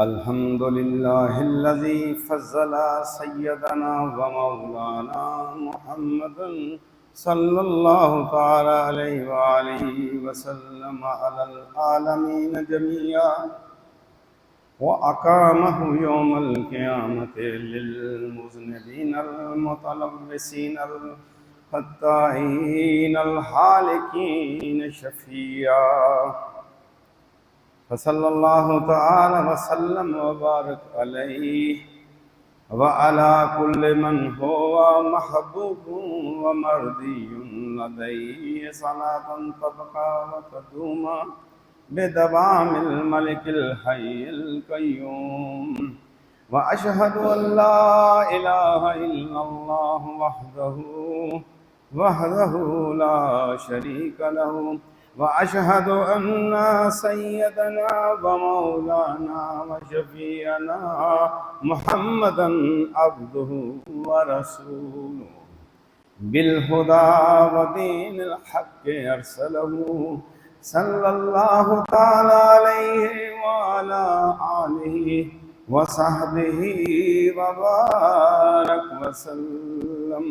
الحمد لله الذي فضل سيدنا ومولانا محمدا صلى الله تعالى عليه وآله وسلم على العالمين جميعا وأقامه يوم القيامة للمذنبين المتلبسين الخطائين الحالكين شفيعا فصلى الله تعالى وسلم وبارك عليه وعلى كل من هو محبوب ومرضي لديه صلاة تبقى وتدوم بدوام الملك الحي القيوم وأشهد أن لا إله إلا الله وحده لا شريك له وأشهد أن سيدنا ومولانا وشفيعنا محمدا عبده ورسوله بالهدى ودين الحق أرسله صلى الله تعالى عليه وعلى آله وصحبه وبارك وسلم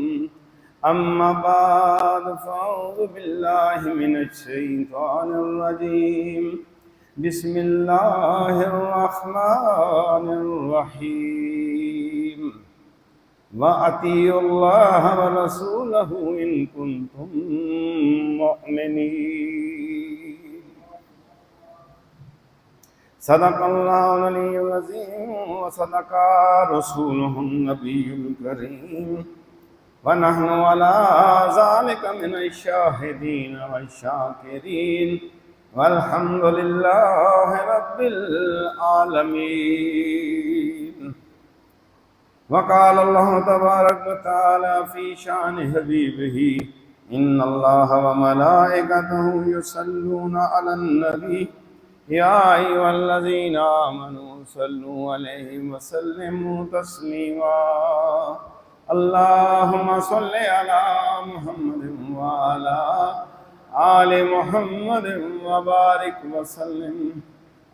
أما بعد فأعوذ بالله من الشيطان الرجيم بسم الله الرحمن الرحيم وأطيعوا الله ورسوله إن كنتم مؤمنين صدق الله العلي العظيم وصدق رسوله النبي الكريم ونحن على ذلك من الشاهدين والشاكرين والحمد لله رب العالمين. وقال الله تبارك وتعالى في شأن حبيبه إن الله وملائكته يصلون على النبي يا أيها الذين آمنوا صلوا عليه وسلموا تسليما اللهم صل على محمد وعلى آل محمد وبارك وسلم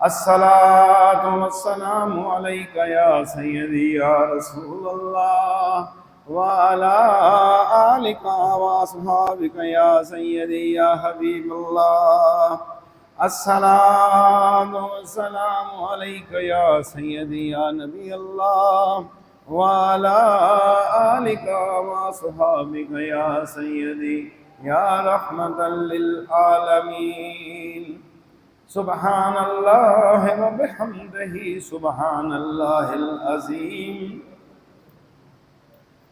الصلاة والسلام عليك يا سيدي يا رسول الله وعلى آلك وأصحابك يا سيدي يا حبيب الله الصلاة والسلام عليك يا سيدي يا نبي الله وعلى آلك وأصحابك يا سيدي يا رحمة للعالمين. سبحان الله وبحمده سبحان الله العظيم.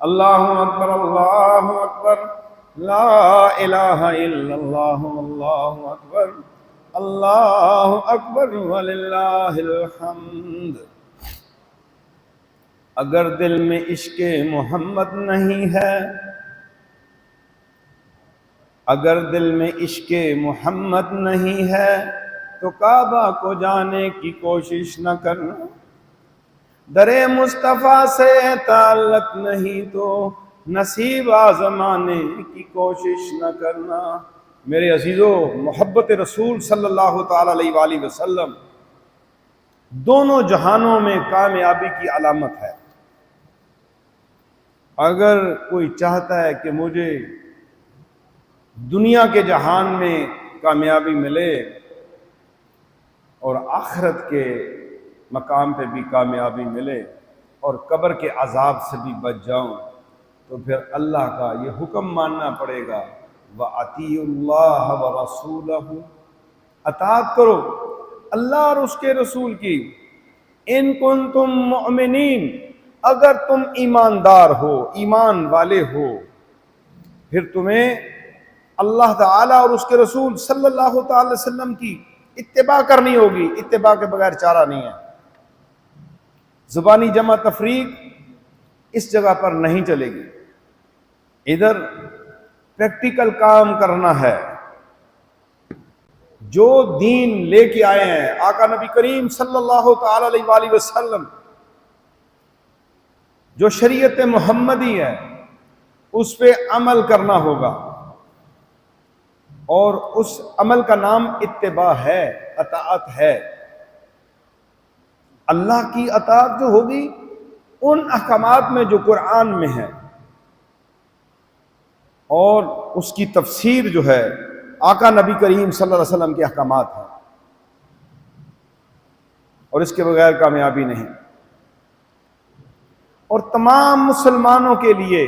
الله أكبر الله أكبر لا إله إلا الله والله أكبر الله أكبر وللہ الحمد. اگر دل میں عشق محمد نہیں ہے، اگر دل میں عشق محمد نہیں ہے تو کعبہ کو جانے کی کوشش نہ کرنا. در مصطفیٰ سے تعلق نہیں تو نصیب آزمانے کی کوشش نہ کرنا. میرے عزیزو، محبت رسول صلی اللہ تعالی علیہ وآلہ وسلم دونوں جہانوں میں کامیابی کی علامت ہے. اگر کوئی چاہتا ہے کہ مجھے دنیا کے جہان میں کامیابی ملے اور آخرت کے مقام پہ بھی کامیابی ملے اور قبر کے عذاب سے بھی بچ جاؤں، تو پھر اللہ کا یہ حکم ماننا پڑے گا، وَأَطِيعُوا اللَّهَ وَرَسُولَهُ، اطاعت کرو اللہ اور اس کے رسول کی. ان کنتم مؤمنین، اگر تم ایماندار ہو، ایمان والے ہو، پھر تمہیں اللہ تعالیٰ اور اس کے رسول صلی اللہ تعالی وسلم کی اتباع کرنی ہوگی. اتباع کے بغیر چارہ نہیں ہے. زبانی جمع تفریق اس جگہ پر نہیں چلے گی. ادھر پریکٹیکل کام کرنا ہے. جو دین لے کے آئے ہیں آقا نبی کریم صلی اللہ تعالی علیہ وآلہ وسلم، جو شریعت محمدی ہے اس پہ عمل کرنا ہوگا. اور اس عمل کا نام اتباع ہے، اطاعت ہے. اللہ کی اطاعت جو ہوگی ان احکامات میں جو قرآن میں ہے، اور اس کی تفسیر جو ہے آقا نبی کریم صلی اللہ علیہ وسلم کے احکامات ہیں، اور اس کے بغیر کامیابی نہیں۔ اور تمام مسلمانوں کے لیے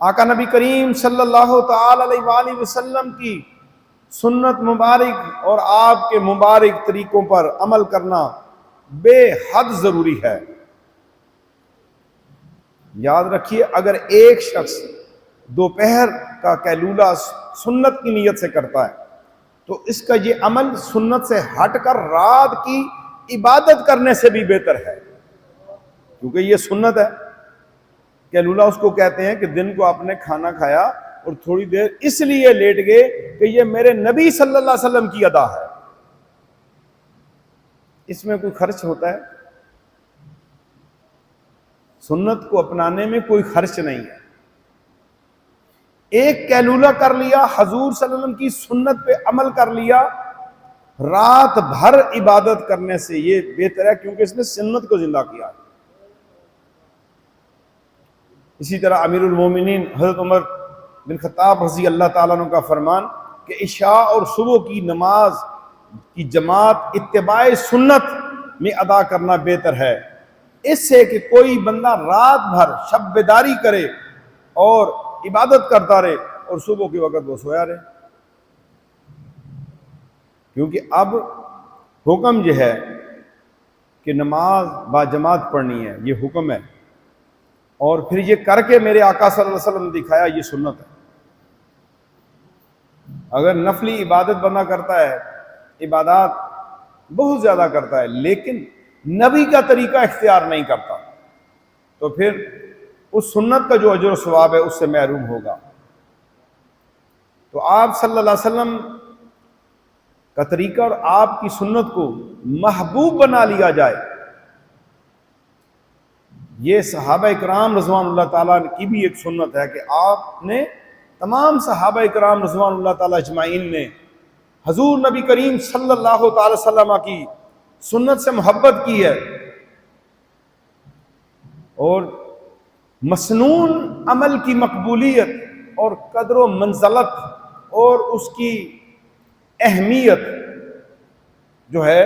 آقا نبی کریم صلی اللہ تعالی علیہ وآلہ وسلم کی سنت مبارک اور آپ کے مبارک طریقوں پر عمل کرنا بے حد ضروری ہے۔ یاد رکھیے، اگر ایک شخص دوپہر کا قیلولہ سنت کی نیت سے کرتا ہے تو اس کا یہ عمل سنت سے ہٹ کر رات کی عبادت کرنے سے بھی بہتر ہے، کیونکہ یہ سنت ہے۔ قیلولہ اس کو کہتے ہیں کہ دن کو آپ نے کھانا کھایا اور تھوڑی دیر اس لیے لیٹ گئے کہ یہ میرے نبی صلی اللہ علیہ وسلم کی ادا ہے۔ اس میں کوئی خرچ ہوتا ہے؟ سنت کو اپنانے میں کوئی خرچ نہیں ہے۔ ایک قیلولہ کر لیا، حضور صلی اللہ علیہ وسلم کی سنت پہ عمل کر لیا، رات بھر عبادت کرنے سے یہ بہتر ہے، کیونکہ اس نے سنت کو زندہ کیا۔ اسی طرح امیر المومنین حضرت عمر بن خطاب رضی اللہ تعالیٰ عنہ کا فرمان کہ عشاء اور صبح کی نماز کی جماعت اتباع سنت میں ادا کرنا بہتر ہے، اس سے کہ کوئی بندہ رات بھر شب بیداری کرے اور عبادت کرتا رہے اور صبح کے وقت وہ سویا رہے۔ کیونکہ اب حکم یہ ہے کہ نماز با جماعت پڑھنی ہے، یہ حکم ہے، اور پھر یہ کر کے میرے آقا صلی اللہ علیہ وسلم نے دکھایا، یہ سنت ہے۔ اگر نفلی عبادت بندہ کرتا ہے، عبادات بہت زیادہ کرتا ہے، لیکن نبی کا طریقہ اختیار نہیں کرتا، تو پھر اس سنت کا جو اجر و ثواب ہے اس سے محروم ہوگا۔ تو آپ صلی اللہ علیہ وسلم کا طریقہ اور آپ کی سنت کو محبوب بنا لیا جائے، یہ صحابہ کرام رضوان اللہ تعالیٰ کی بھی ایک سنت ہے کہ آپ نے تمام صحابہ کرام رضوان اللہ تعالیٰ اجمعین نے حضور نبی کریم صلی اللہ تعالی وسلم کی سنت سے محبت کی ہے، اور مسنون عمل کی مقبولیت اور قدر و منزلت اور اس کی اہمیت جو ہے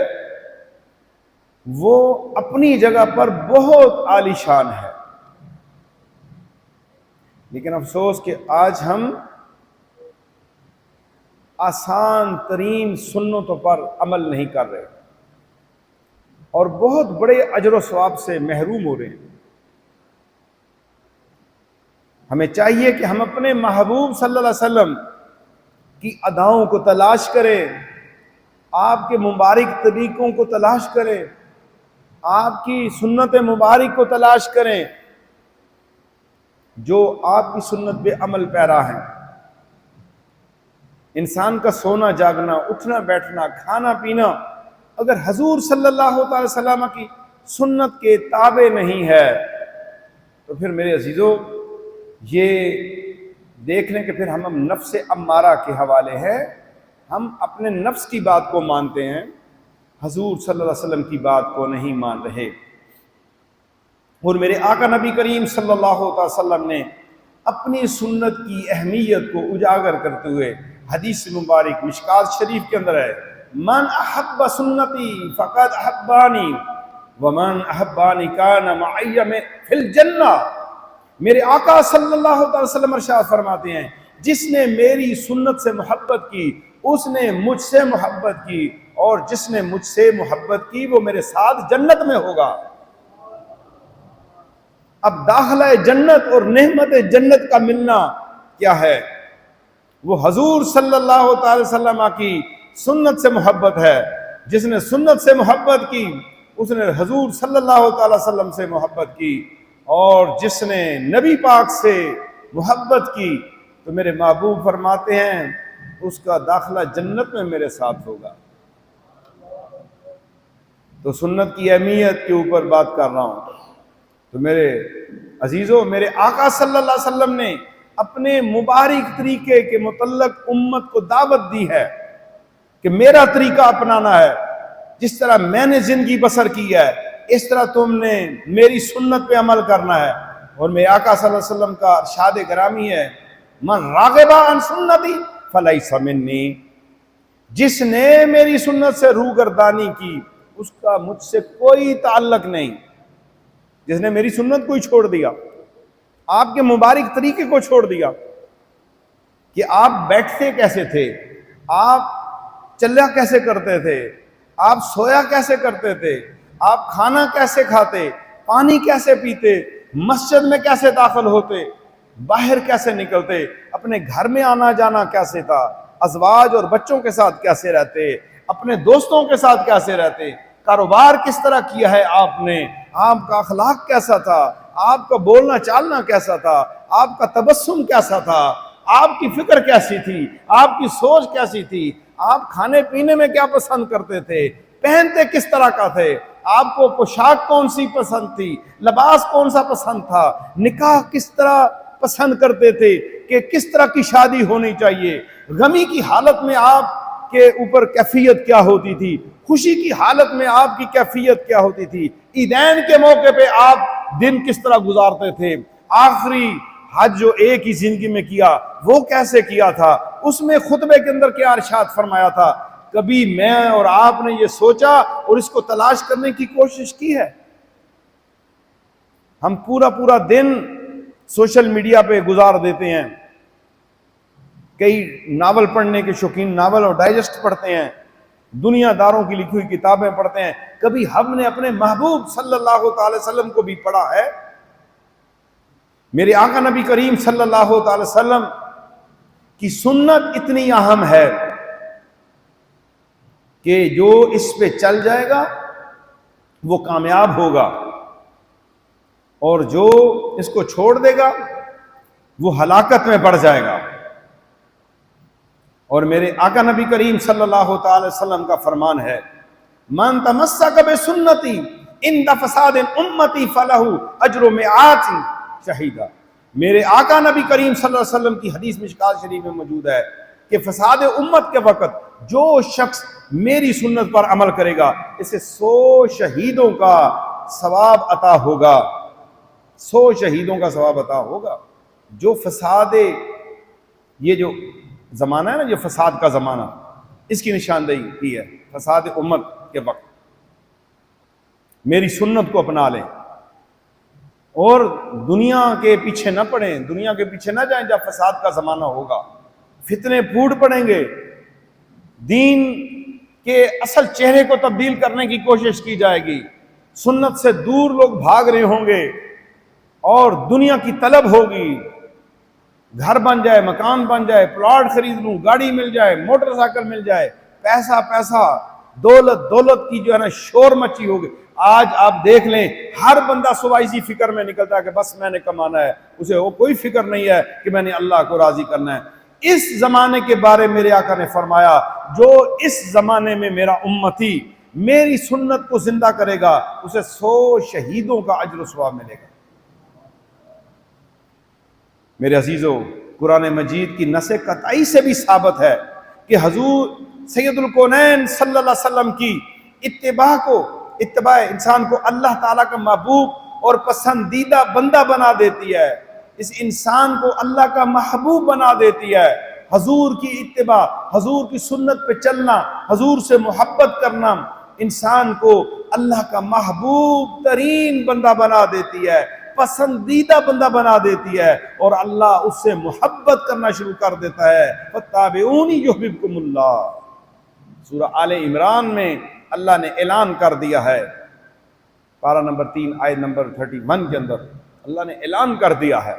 وہ اپنی جگہ پر بہت عالی شان ہے۔ لیکن افسوس کہ آج ہم آسان ترین سنتوں پر عمل نہیں کر رہے اور بہت بڑے اجر و ثواب سے محروم ہو رہے ہیں۔ ہمیں چاہیے کہ ہم اپنے محبوب صلی اللہ علیہ وسلم کی اداؤں کو تلاش کریں، آپ کے مبارک طریقوں کو تلاش کریں، آپ کی سنت مبارک کو تلاش کریں جو آپ کی سنت پہ عمل پیرا ہیں۔ انسان کا سونا جاگنا، اٹھنا بیٹھنا، کھانا پینا اگر حضور صلی اللہ تعالی وسلم کی سنت کے تابع نہیں ہے تو پھر میرے عزیزو یہ دیکھ لیں کہ پھر ہم نفس امارہ کے حوالے ہیں، ہم اپنے نفس کی بات کو مانتے ہیں، حضور صلی اللہ علیہ وسلم کی بات کو نہیں مان رہے۔ اور میرے آقا نبی کریم صلی اللہ علیہ وسلم نے اپنی سنت کی اہمیت کو اجاگر کرتے ہوئے حدیث مبارک مشکات شریف کے اندر ہے، من احب سنتی فقد احبانی ومن احبانی کان معی فی الجنہ۔ میرے آقا صلی اللہ علیہ وسلم ارشاد فرماتے ہیں، جس نے میری سنت سے محبت کی اس نے مجھ سے محبت کی، اور جس نے مجھ سے محبت کی وہ میرے ساتھ جنت میں ہوگا۔ اب داخلہ جنت اور نعمت جنت کا ملنا کیا ہے؟ وہ حضور صلی اللہ تعالی وسلم کی سنت سے محبت ہے۔ جس نے سنت سے محبت کی اس نے حضور صلی اللہ تعالی وسلم سے محبت کی، اور جس نے نبی پاک سے محبت کی تو میرے محبوب فرماتے ہیں اس کا داخلہ جنت میں میرے ساتھ ہوگا۔ تو سنت کی اہمیت کے اوپر بات کر رہا ہوں۔ تو میرے عزیزوں، میرے آقا صلی اللہ علیہ وسلم نے اپنے مبارک طریقے کے متعلق امت کو دعوت دی ہے کہ میرا طریقہ اپنانا ہے، جس طرح میں نے زندگی بسر کی ہے اس طرح تم نے میری سنت پہ عمل کرنا ہے۔ اور میرے آقا صلی اللہ علیہ وسلم کا ارشاد گرامی ہے، من راغب عن سنتی فلیس منی، جس نے میری سنت سے روگردانی کی اس کا مجھ سے کوئی تعلق نہیں۔ جس نے میری سنت کو ہی چھوڑ دیا، آپ کے مبارک طریقے کو چھوڑ دیا کہ آپ بیٹھتے کیسے تھے، آپ چلا کیسے کرتے تھے، آپ سویا کیسے کرتے تھے، آپ کھانا کیسے کھاتے، پانی کیسے پیتے، مسجد میں کیسے داخل ہوتے، باہر کیسے نکلتے، اپنے گھر میں آنا جانا کیسے تھا، ازواج اور بچوں کے ساتھ کیسے رہتے، اپنے دوستوں کے ساتھ کیسے رہتے، کاروبار کس طرح کیا ہے آپ نے، آپ کا اخلاق کیسا تھا، آپ کا بولنا چالنا کیسا تھا، آپ کا تبسم کیسا تھا، آپ کی فکر کیسی تھی، آپ کی سوچ کیسی تھی، آپ کھانے پینے میں کیا پسند کرتے تھے، پہنتے کس طرح کا تھے، آپ کو پوشاک کون سی پسند تھی، لباس کون سا پسند تھا، نکاح کس طرح پسند کرتے تھے کہ کس طرح کی شادی ہونی چاہیے، غمی کی حالت میں آپ کے اوپر کیفیت کیا ہوتی تھی، خوشی کی حالت میں آپ کی کیفیت کیا ہوتی تھی، عیدین کے موقع پہ آپ دن کس طرح گزارتے تھے، آخری حج جو ایک ہی زندگی میں کیا وہ کیسے کیا تھا، اس میں خطبے کے اندر کیا ارشاد فرمایا تھا، کبھی میں اور آپ نے یہ سوچا اور اس کو تلاش کرنے کی کوشش کی ہے؟ ہم پورا دن سوشل میڈیا پہ گزار دیتے ہیں، کئی ناول پڑھنے کے شوقین ناول اور ڈائجسٹ پڑھتے ہیں، دنیا داروں کی لکھی ہوئی کتابیں پڑھتے ہیں، کبھی ہم نے اپنے محبوب صلی اللہ تعالی وسلم کو بھی پڑھا ہے؟ میرے آقا نبی کریم صلی اللہ تعالی وسلم کی سنت اتنی اہم ہے کہ جو اس پہ چل جائے گا وہ کامیاب ہوگا، اور جو اس کو چھوڑ دے گا وہ ہلاکت میں پڑ جائے گا۔ اور میرے آقا نبی کریم صلی اللہ تعالی وسلم کا فرمان ہے، من تمسک بسنتی عند فساد امتی فلہ اجر مئات شہیدہ۔ میرے آقا نبی کریم صلی اللہ علیہ وسلم کی حدیث مشکات شریف میں موجود ہے کہ فساد امت کے وقت جو شخص میری سنت پر عمل کرے گا اسے 100 شہیدوں کا ثواب عطا ہوگا، 100 شہیدوں کا ثواب عطا ہوگا۔ جو فساد، یہ جو زمانہ ہے نا، یہ فساد کا زمانہ، اس کی نشاندہی کی ہے، فساد امت کے وقت میری سنت کو اپنا لیں اور دنیا کے پیچھے نہ پڑیں، دنیا کے پیچھے نہ جائیں جب فساد کا زمانہ ہوگا، فتنے پھوٹ پڑیں گے، دین کے اصل چہرے کو تبدیل کرنے کی کوشش کی جائے گی، سنت سے دور لوگ بھاگ رہے ہوں گے اور دنیا کی طلب ہوگی، گھر بن جائے، مکان بن جائے، پلاٹ خرید لوں، گاڑی مل جائے، موٹر سائیکل مل جائے، پیسہ دولت کی جو ہے نا شور مچی ہوگی۔ آج آپ دیکھ لیں ہر بندہ صبح اسی فکر میں نکلتا ہے کہ بس میں نے کمانا ہے، اسے وہ کوئی فکر نہیں ہے کہ میں نے اللہ کو راضی کرنا ہے۔ اس زمانے کے بارے میرے آقا نے فرمایا، جو اس زمانے میں میرا امتی میری سنت کو زندہ کرے گا اسے 100 شہیدوں کا اجر و ثواب ملے گا۔ میرے عزیزو، قرآن مجید کی نص قطعی سے بھی ثابت ہے کہ حضور سید الکونین صلی اللہ علیہ وسلم کی اتباع انسان کو اللہ تعالیٰ کا محبوب اور پسندیدہ بندہ بنا دیتی ہے، اس انسان کو اللہ کا محبوب بنا دیتی ہے۔ حضور کی اتباع، حضور کی سنت پہ چلنا، حضور سے محبت کرنا انسان کو اللہ کا محبوب ترین بندہ بنا دیتی ہے، پسندیدہ بندہ بنا دیتی ہے، اور اللہ اس سے محبت کرنا شروع کر دیتا ہے۔ فَاتَّبِعُونِی یُحْبِبْکُمُ اللَّہ۔ سورہ آل عمران میں اللہ نے اعلان کر دیا ہے، پارہ نمبر 3 آیت نمبر 31 کے اندر اللہ نے اعلان کر دیا ہے،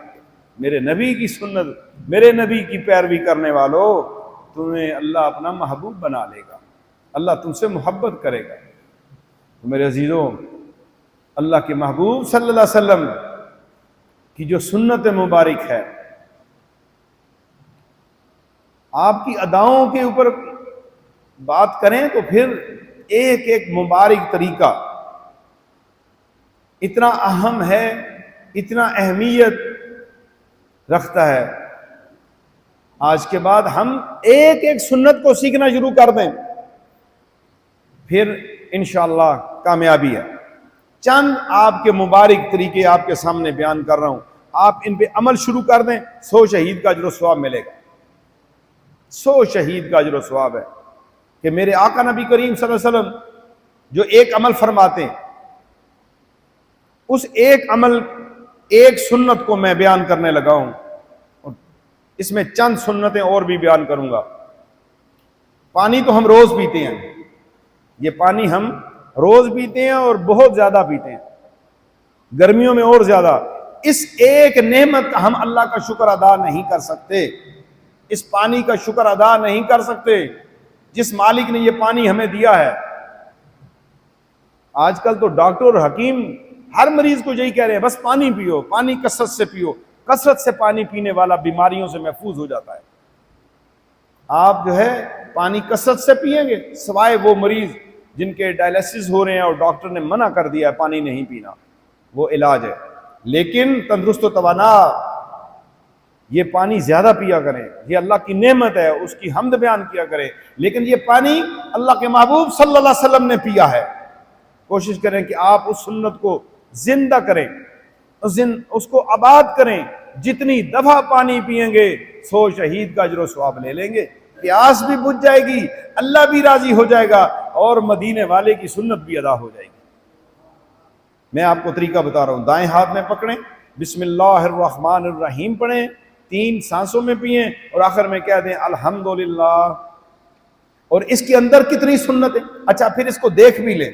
میرے نبی کی سنت، میرے نبی کی پیروی کرنے والوں، تمہیں اللہ اپنا محبوب بنا لے گا، اللہ تم سے محبت کرے گا۔ تو میرے عزیزوں، اللہ کے محبوب صلی اللہ علیہ وسلم کی جو سنت مبارک ہے، آپ کی اداؤں کے اوپر بات کریں تو پھر ایک ایک مبارک طریقہ اتنا اہم ہے، اتنا اہمیت رکھتا ہے۔ آج کے بعد ہم ایک ایک سنت کو سیکھنا شروع کر دیں، پھر انشاءاللہ کامیابی ہے۔ چند آپ کے مبارک طریقے آپ کے سامنے بیان کر رہا ہوں، آپ ان پہ عمل شروع کر دیں، 100 شہید کا اجر و ثواب ملے گا۔ 100 شہید کا اجر و ثواب ہے کہ میرے آقا نبی کریم صلی اللہ علیہ وسلم جو ایک عمل فرماتے ہیں، اس ایک عمل، ایک سنت کو میں بیان کرنے لگا ہوں، اور اس میں چند سنتیں اور بھی بیان کروں گا۔ پانی تو ہم روز پیتے ہیں، یہ پانی ہم روز پیتے ہیں اور بہت زیادہ پیتے ہیں، گرمیوں میں اور زیادہ۔ اس ایک نعمت کا ہم اللہ کا شکر ادا نہیں کر سکتے، اس پانی کا شکر ادا نہیں کر سکتے جس مالک نے یہ پانی ہمیں دیا ہے۔ آج کل تو ڈاکٹر اور حکیم ہر مریض کو یہی کہہ رہے ہیں، بس پانی پیو، پانی کثرت سے پیو۔ کثرت سے پانی پینے والا بیماریوں سے محفوظ ہو جاتا ہے۔ آپ جو ہے پانی کثرت سے پئیں گے، سوائے وہ مریض جن کے ڈائلیسس ہو رہے ہیں اور ڈاکٹر نے منع کر دیا ہے پانی نہیں پینا، وہ علاج ہے، لیکن تندرست و توانا یہ پانی زیادہ پیا کریں، یہ اللہ کی نعمت ہے، اس کی حمد بیان کیا کریں۔ لیکن یہ پانی اللہ کے محبوب صلی اللہ علیہ وسلم نے پیا ہے، کوشش کریں کہ آپ اس سنت کو زندہ کریں، اس کو آباد کریں۔ جتنی دفعہ پانی پئیں گے 100 شہید کا اجر و ثواب لے لیں گے، پیاس بھی بجھ جائے گی، اللہ بھی راضی ہو جائے گا، اور مدینے والے کی سنت بھی ادا ہو جائے گی۔ میں آپ کو طریقہ بتا رہا ہوں، دائیں ہاتھ میں پکڑیں، بسم اللہ الرحمن الرحیم پڑھیں، 3 سانسوں میں پئیں، اور آخر میں کہہ دیں الحمدللہ۔ اور اس کے اندر کتنی سنتیں، اچھا پھر اس کو دیکھ بھی لیں،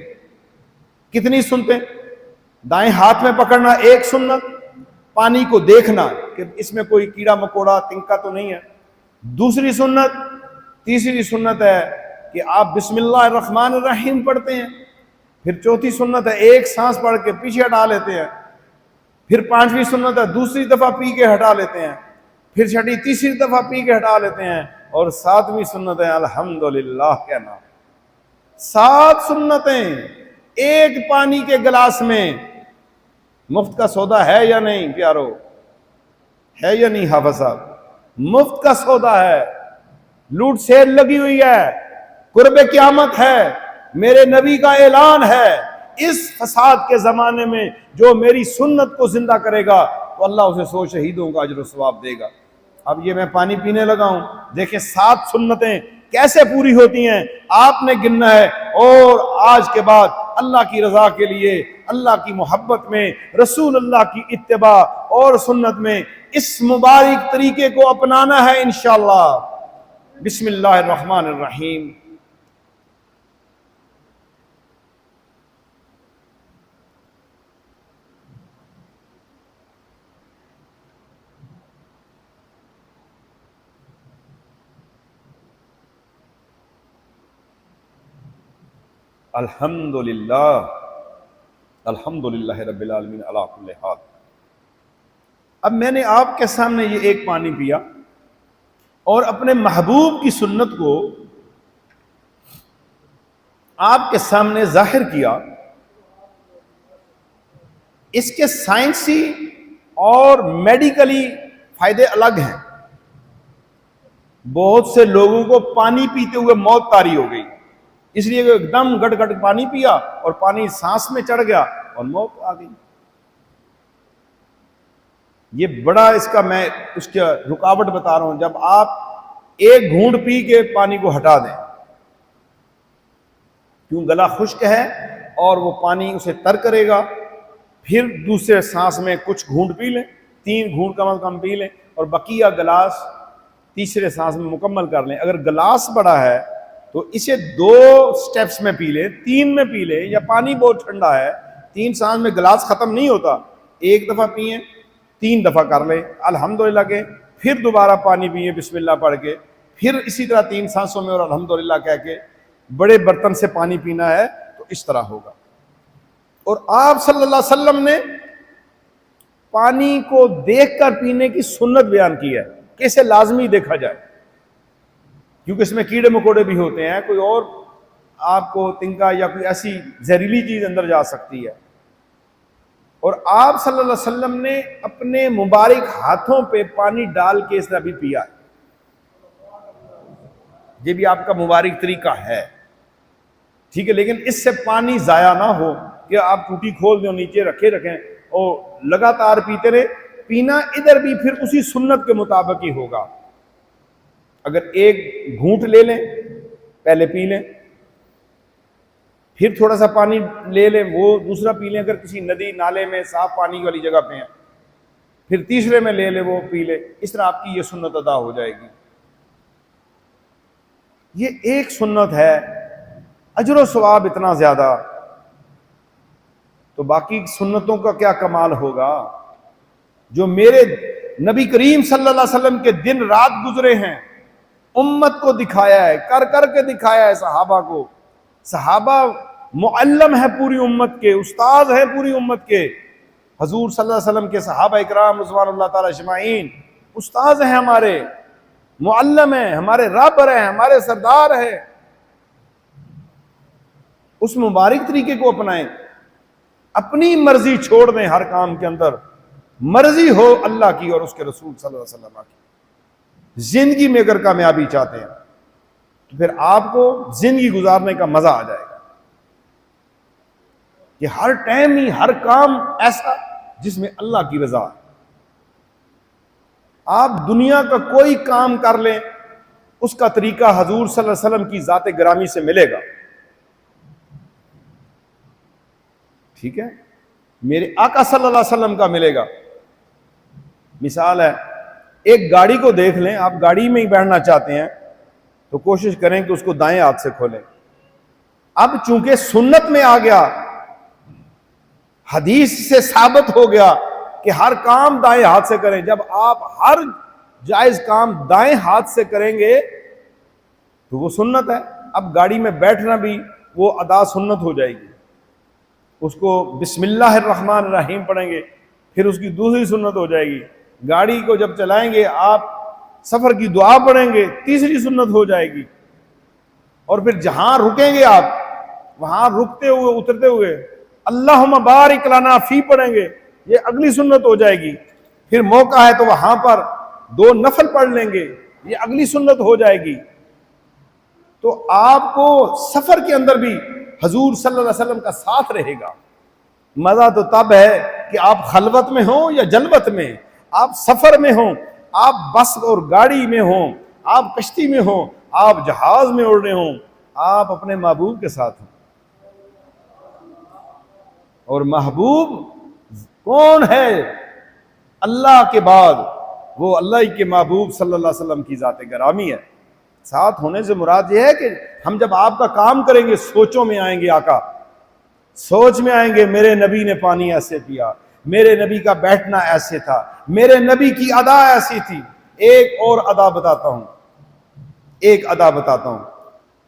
کتنی سنتیں؟ دائیں ہاتھ میں پکڑنا ایک سنت، پانی کو دیکھنا کہ اس میں کوئی کیڑا مکوڑا تنکا تو نہیں ہے، دوسری سنت۔ تیسری سنت ہے کہ آپ بسم اللہ الرحمن الرحیم پڑھتے ہیں، پھر چوتھی سنت ہے ایک سانس پڑھ کے پیچھے ہٹا لیتے ہیں، پھر 5ویں سنت ہے دوسری دفعہ پی کے ہٹا لیتے ہیں، پھر چھٹی تیسری دفعہ پی کے ہٹا لیتے ہیں، اور 7ویں سنت ہے الحمدللہ کہنا۔ 7 سنتیں ایک پانی کے گلاس میں۔ مفت کا سودا ہے یا نہیں پیارو؟ ہے یا نہیں حافظ صاحب؟ مفت کا سودا ہے، لوٹ سیل لگی ہوئی ہے، قرب قیامت ہے، میرے نبی کا اعلان ہے، اس فساد کے زمانے میں جو میری سنت کو زندہ کرے گا تو اللہ اسے 100 شہیدوں کا اجر و ثواب دے گا۔ اب یہ میں پانی پینے لگا ہوں، دیکھیں 7 سنتیں کیسے پوری ہوتی ہیں آپ نے گننا ہے، اور آج کے بعد اللہ کی رضا کے لیے، اللہ کی محبت میں، رسول اللہ کی اتباع اور سنت میں اس مبارک طریقے کو اپنانا ہے انشاءاللہ۔ بسم اللہ الرحمن الرحیم۔ الحمدللہ الحمدللہ رب العالمین علی کل حال۔ اب میں نے آپ کے سامنے یہ ایک پانی پیا اور اپنے محبوب کی سنت کو آپ کے سامنے ظاہر کیا۔ اس کے سائنسی اور میڈیکلی فائدے الگ ہیں۔ بہت سے لوگوں کو پانی پیتے ہوئے موت طاری ہو گئی، اس لیے کہ ایک دم گٹ گٹ پانی پیا اور پانی سانس میں چڑھ گیا اور موت آ گئی۔ یہ بڑا اس کا میں اس کا رکاوٹ بتا رہا ہوں، جب آپ ایک گھونٹ پی کے پانی کو ہٹا دیں، کیوں گلا خشک ہے اور وہ پانی اسے تر کرے گا، پھر دوسرے سانس میں کچھ گھونٹ پی لیں، 3 گھونٹ کم از کم پی لیں، اور بقیہ گلاس تیسرے سانس میں مکمل کر لیں۔ اگر گلاس بڑا ہے تو اسے 2 سٹیپس میں پی لیں، 3 میں پی لیں، یا پانی بہت ٹھنڈا ہے 3 سانس میں گلاس ختم نہیں ہوتا، ایک دفعہ پئیں 3 دفعہ کر لیں الحمدللہ کے، پھر دوبارہ پانی پئیں بسم اللہ پڑھ کے، پھر اسی طرح 3 سانسوں میں اور الحمدللہ کہہ کے۔ بڑے برتن سے پانی پینا ہے تو اس طرح ہوگا۔ اور آپ صلی اللہ علیہ وسلم نے پانی کو دیکھ کر پینے کی سنت بیان کی ہے کہ اسے لازمی دیکھا جائے، کیونکہ اس میں کیڑے مکوڑے بھی ہوتے ہیں، کوئی اور آپ کو تنکا یا کوئی ایسی زہریلی چیز اندر جا سکتی ہے۔ اور آپ صلی اللہ علیہ وسلم نے اپنے مبارک ہاتھوں پہ پانی ڈال کے اس طرح بھی پیا ہے، یہ بھی آپ کا مبارک طریقہ ہے۔ ٹھیک ہے، لیکن اس سے پانی ضائع نہ ہو کہ آپ ٹوٹی کھول دیں نیچے رکھیں اور لگاتار پیتے رہے. پینا ادھر بھی پھر اسی سنت کے مطابق ہی ہوگا. اگر ایک گھونٹ لے لیں پہلے پی لیں، پھر تھوڑا سا پانی لے لیں وہ دوسرا پی لیں اگر کسی ندی نالے میں صاف پانی والی جگہ پہ ہیں، پھر تیسرے میں لے لیں وہ پی لیں. اس طرح آپ کی یہ سنت ادا ہو جائے گی. یہ ایک سنت ہے، اجر و ثواب اتنا زیادہ، تو باقی سنتوں کا کیا کمال ہوگا جو میرے نبی کریم صلی اللہ علیہ وسلم کے دن رات گزرے ہیں، امت کو دکھایا ہے، کر کر کے دکھایا ہے صحابہ کو. صحابہ معلم ہے پوری امت کے، استاد ہیں پوری امت کے. حضور صلی اللہ علیہ وسلم کے صحابہ اکرام رضوان اللہ تعالی اجمعین استاد ہیں ہمارے، معلم ہیں ہمارے، رہبر ہیں ہمارے، سردار ہیں. اس مبارک طریقے کو اپنائیں، اپنی مرضی چھوڑ دیں ہر کام کے اندر، مرضی ہو اللہ کی اور اس کے رسول صلی اللہ علیہ وسلم کی. زندگی میں اگر کامیابی چاہتے ہیں تو پھر آپ کو زندگی گزارنے کا مزہ آ جائے گا کہ ہر ٹائم ہی ہر کام ایسا جس میں اللہ کی رضا ہے. آپ دنیا کا کوئی کام کر لیں اس کا طریقہ حضور صلی اللہ علیہ وسلم کی ذات گرامی سے ملے گا. ٹھیک ہے، میرے آقا صلی اللہ علیہ وسلم کا ملے گا. مثال ہے، ایک گاڑی کو دیکھ لیں، آپ گاڑی میں ہی بیٹھنا چاہتے ہیں تو کوشش کریں کہ اس کو دائیں ہاتھ سے کھولیں. اب چونکہ سنت میں آ گیا، حدیث سے ثابت ہو گیا کہ ہر کام دائیں ہاتھ سے کریں. جب آپ ہر جائز کام دائیں ہاتھ سے کریں گے تو وہ سنت ہے. اب گاڑی میں بیٹھنا بھی وہ ادا سنت ہو جائے گی. اس کو بسم اللہ الرحمن الرحیم پڑھیں گے، پھر اس کی دوسری سنت ہو جائے گی. گاڑی کو جب چلائیں گے آپ سفر کی دعا پڑھیں گے، تیسری سنت ہو جائے گی. اور پھر جہاں رکیں گے آپ وہاں رکتے ہوئے اترتے ہوئے اللہم بارک لنا فی پڑھیں گے، یہ اگلی سنت ہو جائے گی. پھر موقع ہے تو وہاں پر 2 نفل پڑھ لیں گے، یہ اگلی سنت ہو جائے گی. تو آپ کو سفر کے اندر بھی حضور صلی اللہ علیہ وسلم کا ساتھ رہے گا. مزہ تو تب ہے کہ آپ خلوت میں ہوں یا جلوت میں، آپ سفر میں ہوں، آپ بس اور گاڑی میں ہوں، آپ کشتی میں ہوں، آپ جہاز میں اڑ رہے ہوں، آپ اپنے محبوب کے ساتھ ہیں. اور محبوب کون ہے اللہ کے بعد؟ وہ اللہ کے محبوب صلی اللہ علیہ وسلم کی ذات گرامی ہے. ساتھ ہونے سے مراد یہ ہے کہ ہم جب آپ کا کام کریں گے سوچوں میں آئیں گے. آقا سوچ میں آئیں گے، میرے نبی نے پانی ایسے پیا، میرے نبی کا بیٹھنا ایسے تھا، میرے نبی کی ادا ایسی تھی. ایک اور ادا بتاتا ہوں.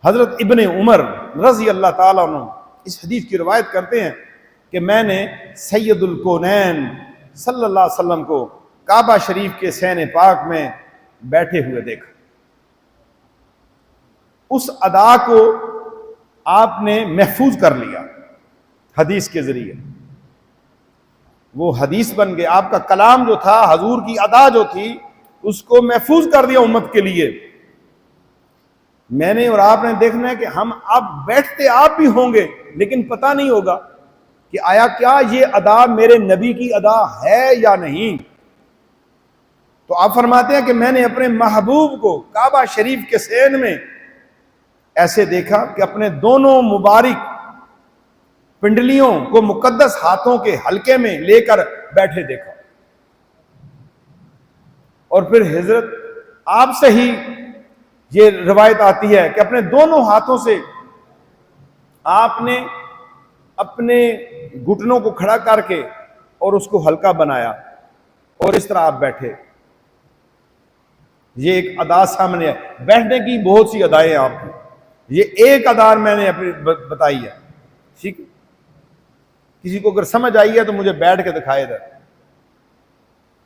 حضرت ابن عمر رضی اللہ تعالیٰ عنہ اس حدیث کی روایت کرتے ہیں کہ میں نے سید الکونین صلی اللہ علیہ وسلم کو کعبہ شریف کے صحن پاک میں بیٹھے ہوئے دیکھا. اس ادا کو آپ نے محفوظ کر لیا حدیث کے ذریعے، وہ حدیث بن گئے. آپ کا کلام جو تھا، حضور کی ادا جو تھی، اس کو محفوظ کر دیا امت کے لیے. میں نے اور آپ نے دیکھنا ہے کہ ہم اب بیٹھتے آپ بھی ہوں گے لیکن پتہ نہیں ہوگا کہ آیا کیا یہ ادا میرے نبی کی ادا ہے یا نہیں. تو آپ فرماتے ہیں کہ میں نے اپنے محبوب کو کعبہ شریف کے صحن میں ایسے دیکھا کہ اپنے دونوں مبارک پنڈلیوں کو مقدس ہاتھوں کے حلقے میں لے کر بیٹھے دیکھا. اور پھر حضرت آپ سے ہی یہ روایت آتی ہے کہ اپنے دونوں ہاتھوں سے آپ نے اپنے گھٹنوں کو کھڑا کر کے اور اس کو ہلکا بنایا اور اس طرح آپ بیٹھے. یہ ایک ادا سامنے ہے. بیٹھنے کی بہت سی ادائیں ہیں آپ کی، یہ ایک ادا میں نے اپنی بتائی ہے. ٹھیک ہے، کسی کو اگر سمجھ آئی ہے تو مجھے بیٹھ کے دکھائے ادھر.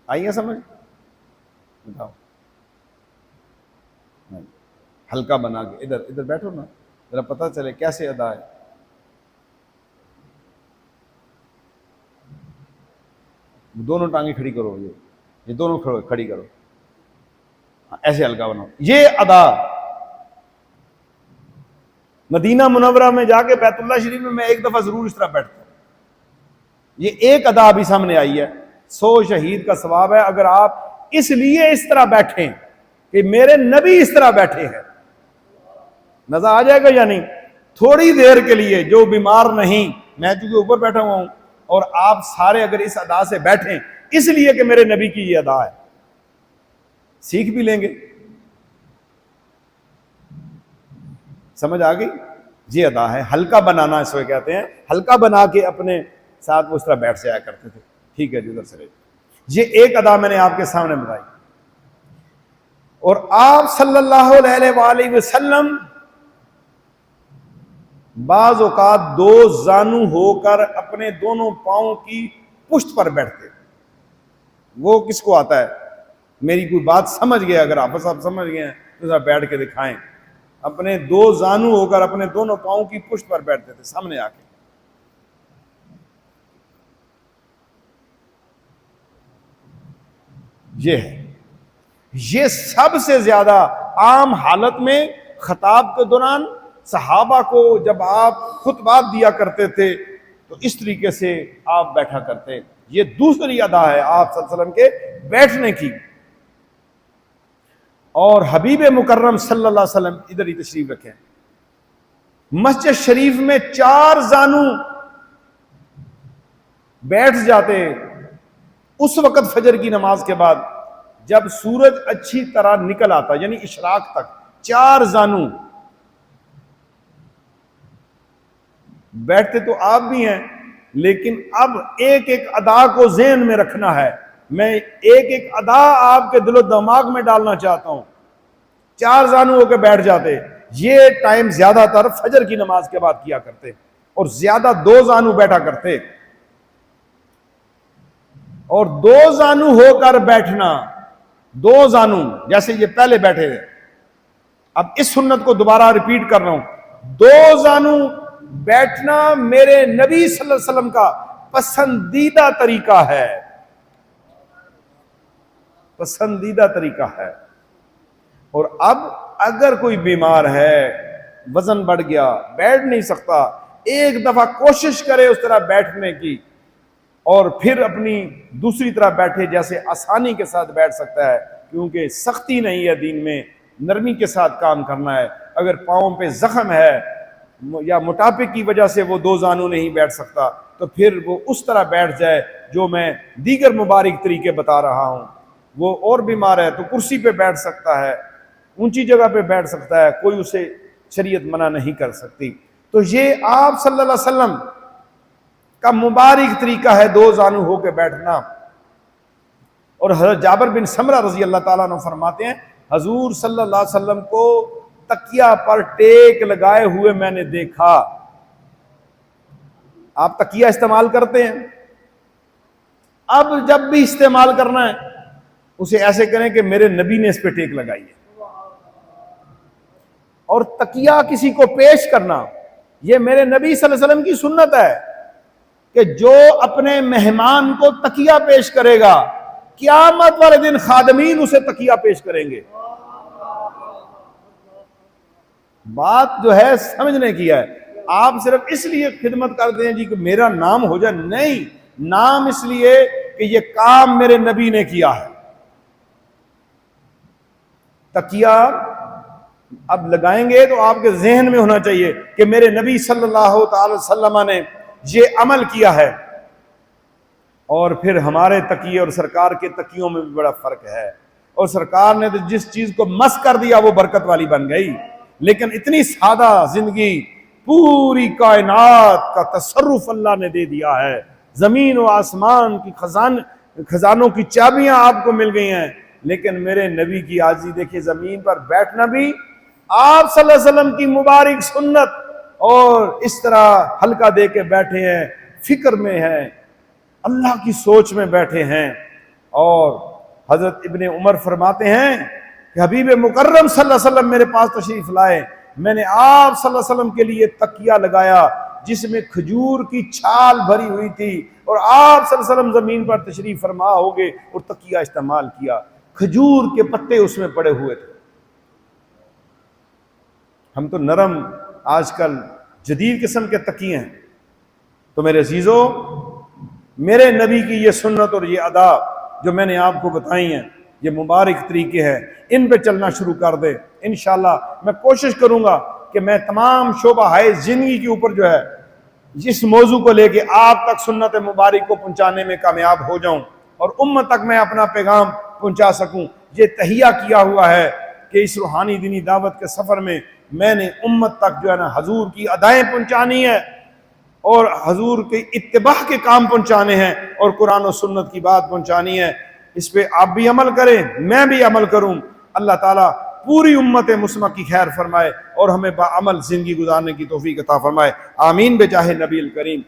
آئی ہے سمجھ؟ بتاؤ. ہلکا بنا کے ادھر بیٹھو نا، ذرا پتہ چلے کیسے ادا ہے. دونوں ٹانگیں کھڑی کرو، یہ دونوں کھڑی کرو، ایسے ہلکا بناؤ. یہ ادا مدینہ منورہ میں جا کے بیت اللہ شریف میں ایک دفعہ ضرور اس طرح بیٹھتا ہوں. یہ ایک ادا بھی سامنے آئی ہے. 100 شہید کا ثواب ہے اگر آپ اس لیے اس طرح بیٹھیں کہ میرے نبی اس طرح بیٹھے ہیں. مزہ آ جائے گا یا نہیں؟ تھوڑی دیر کے لیے جو بیمار نہیں، میں چونکہ اوپر بیٹھا ہوا ہوں اور آپ سارے اگر اس ادا سے بیٹھیں اس لیے کہ میرے نبی کی یہ ادا ہے، سیکھ بھی لیں گے. سمجھ آ گئی؟ یہ ادا ہے. ہلکا بنانا اس کو کہتے ہیں. ہلکا بنا کے اپنے ساتھ وہ اس طرح بیٹھ سے آیا کرتے تھے. ٹھیک ہے جی، ادھر سے رہے. یہ ایک ادا میں نے آپ کے سامنے بتائی. اور آپ صلی اللہ علیہ وآلہ وسلم بعض اوقات 2 زانو ہو کر اپنے دونوں پاؤں کی پشت پر بیٹھتے. وہ کس کو آتا ہے؟ میری کوئی بات سمجھ گئے؟ اگر آپ سمجھ گئے ہیں تو ذرا بیٹھ کے دکھائیں. اپنے 2 زانو ہو کر اپنے دونوں پاؤں کی پشت پر بیٹھتے تھے سامنے آ کے. یہ ہے. یہ سب سے زیادہ عام حالت میں خطاب کے دوران صحابہ کو جب آپ خطبات دیا کرتے تھے تو اس طریقے سے آپ بیٹھا کرتے. یہ دوسری ادا ہے آپ صلی اللہ علیہ وسلم کے بیٹھنے کی. اور حبیب مکرم صلی اللہ علیہ وسلم ادھر ہی تشریف رکھیں. مسجد شریف میں 4 زانو بیٹھ جاتے اس وقت فجر کی نماز کے بعد جب سورج اچھی طرح نکل آتا، یعنی اشراق تک 4 زانو بیٹھتے. تو آپ بھی ہیں، لیکن اب ایک ایک ادا کو ذہن میں رکھنا ہے. میں ایک ایک ادا آپ کے دل و دماغ میں ڈالنا چاہتا ہوں. 4 زانو ہو کے بیٹھ جاتے. یہ ٹائم زیادہ تر فجر کی نماز کے بعد کیا کرتے اور زیادہ 2 زانو بیٹھا کرتے. اور 2 زانو ہو کر بیٹھنا، 2 زانو جیسے یہ پہلے بیٹھے تھے. اب اس سنت کو دوبارہ ریپیٹ کر رہا ہوں. 2 زانو بیٹھنا میرے نبی صلی اللہ علیہ وسلم کا پسندیدہ طریقہ ہے. پسندیدہ طریقہ ہے. اور اب اگر کوئی بیمار ہے، وزن بڑھ گیا، بیٹھ نہیں سکتا، ایک دفعہ کوشش کرے اس طرح بیٹھنے کی اور پھر اپنی دوسری طرح بیٹھے جیسے آسانی کے ساتھ بیٹھ سکتا ہے. کیونکہ سختی نہیں ہے دین میں، نرمی کے ساتھ کام کرنا ہے. اگر پاؤں پہ زخم ہے یا موٹاپے کی وجہ سے وہ 2 زانو نہیں بیٹھ سکتا تو پھر وہ اس طرح بیٹھ جائے جو میں دیگر مبارک طریقے بتا رہا ہوں. وہ اور بیمار ہے تو کرسی پہ بیٹھ سکتا ہے، اونچی جگہ پہ بیٹھ سکتا ہے، کوئی اسے شریعت منع نہیں کر سکتی. تو یہ آپ صلی اللہ علیہ وسلم کا مبارک طریقہ ہے 2 زانو ہو کے بیٹھنا. اور حضرت جابر بن سمرہ رضی اللہ تعالیٰ عنہ فرماتے ہیں حضور صلی اللہ علیہ وسلم کو تکیہ پر ٹیک لگائے ہوئے میں نے دیکھا. آپ تکیہ استعمال کرتے ہیں، اب جب بھی استعمال کرنا ہے اسے ایسے کریں کہ میرے نبی نے اس پہ ٹیک لگائی ہے. اور تکیہ کسی کو پیش کرنا یہ میرے نبی صلی اللہ علیہ وسلم کی سنت ہے کہ جو اپنے مہمان کو تکیہ پیش کرے گا قیامت والے دن خادمین اسے تکیہ پیش کریں گے. بات جو ہے سمجھنے کی ہے. آپ صرف اس لیے خدمت کرتے ہیں جی کہ میرا نام ہو جائے، نہیں، نام اس لیے کہ یہ کام میرے نبی نے کیا ہے. تکیہ اب لگائیں گے تو آپ کے ذہن میں ہونا چاہیے کہ میرے نبی صلی اللہ تعالی وسلم نے یہ عمل کیا ہے. اور پھر ہمارے تکیے اور سرکار کے تکیوں میں بھی بڑا فرق ہے. اور سرکار نے تو جس چیز کو مس کر دیا وہ برکت والی بن گئی. لیکن اتنی سادہ زندگی، پوری کائنات کا تصرف اللہ نے دے دیا ہے. زمین و آسمان کی خزانوں کی چابیاں آپ کو مل گئی ہیں. لیکن میرے نبی کی عاجزی دیکھیے، زمین پر بیٹھنا بھی آپ صلی اللہ علیہ وسلم کی مبارک سنت، اور اس طرح ہلکا دے کے بیٹھے ہیں، فکر میں ہیں، اللہ کی سوچ میں بیٹھے ہیں. اور حضرت ابن عمر فرماتے ہیں کہ حبیب مکرم صلی اللہ علیہ وسلم میرے پاس تشریف لائے، میں نے آپ صلی اللہ علیہ وسلم کے لیے تکیہ لگایا جس میں کھجور کی چھال بھری ہوئی تھی، اور آپ صلی اللہ علیہ وسلم زمین پر تشریف فرما ہو گے اور تکیہ استعمال کیا. کھجور کے پتے اس میں پڑے ہوئے تھے. ہم تو نرم آج کل جدید قسم کے تکیے ہیں۔ تو میرے عزیزو، میرے نبی کی یہ سنت اور یہ ادا جو میں نے آپ کو بتائی ہیں، یہ مبارک طریقے ہیں، ان پہ چلنا شروع کر دے۔ انشاءاللہ میں کوشش کروں گا کہ میں تمام شعبہ زندگی کے اوپر جو ہے اس موضوع کو لے کے آپ تک سنت مبارک کو پہنچانے میں کامیاب ہو جاؤں اور امت تک میں اپنا پیغام پہنچا سکوں۔ یہ تہیہ کیا ہوا ہے کہ اس روحانی دینی دعوت کے سفر میں میں نے امت تک جو ہے نا حضور کی ادائیں پہنچانی ہے اور حضور کے اتباع کے کام پہنچانے ہیں اور قرآن و سنت کی بات پہنچانی ہے۔ اس پہ آپ بھی عمل کریں، میں بھی عمل کروں۔ اللہ تعالیٰ پوری امت مسلمہ کی خیر فرمائے اور ہمیں با عمل زندگی گزارنے کی توفیق عطا فرمائے۔ آمین بجاہ نبی الکریم۔